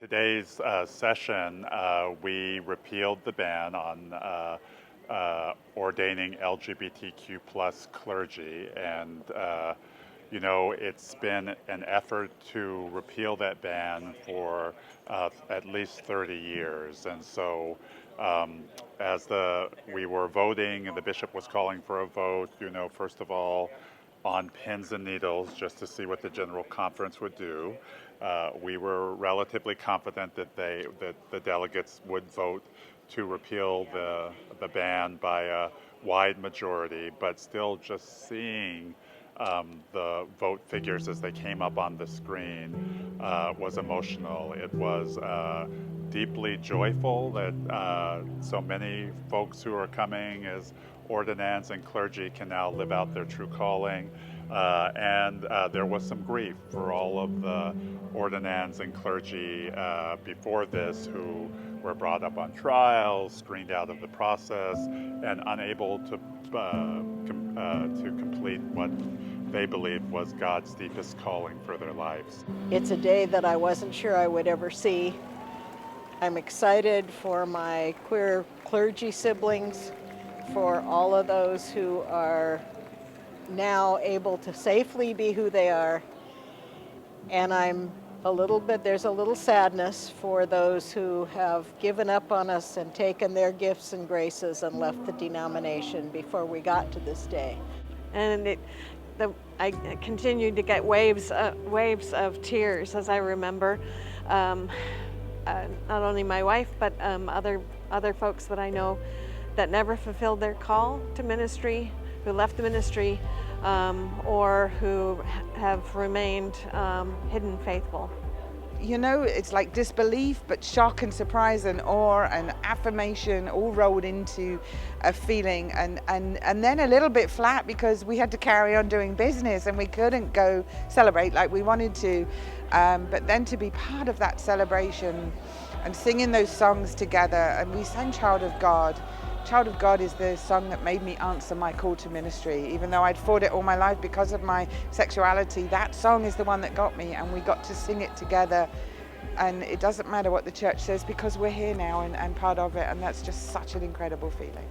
Today's session, we repealed the ban on ordaining LGBTQ plus clergy, and it's been an effort to repeal that ban for at least 30 years. And so as we were voting and the bishop was calling for a vote, first of all, on pins and needles just to see what the General Conference would do. We were relatively confident that the delegates would vote to repeal the ban by a wide majority, but still just seeing the vote figures as they came up on the screen was emotional. It was deeply joyful that so many folks who are coming as ordinands and clergy can now live out their true calling. And there was some grief for all of the ordinands and clergy before this who were brought up on trial, screened out of the process, and unable to complete what they believed was God's deepest calling for their lives. It's a day that I wasn't sure I would ever see. I'm excited for my queer clergy siblings, for all of those who are now able to safely be who they are. And there's a little sadness for those who have given up on us and taken their gifts and graces and left the denomination before we got to this day. And I continued to get waves of tears as I remember. Not only my wife, but other folks that I know that never fulfilled their call to ministry, who left the ministry, or who have remained hidden faithful. It's like disbelief, but shock and surprise and awe and affirmation all rolled into a feeling, and then a little bit flat because we had to carry on doing business and we couldn't go celebrate like we wanted to. But then to be part of that celebration and singing those songs together, and we sang Child of God. Child of God is the song that made me answer my call to ministry. Even though I'd fought it all my life because of my sexuality, that song is the one that got me, and we got to sing it together. And it doesn't matter what the church says because we're here now and part of it, and that's just such an incredible feeling.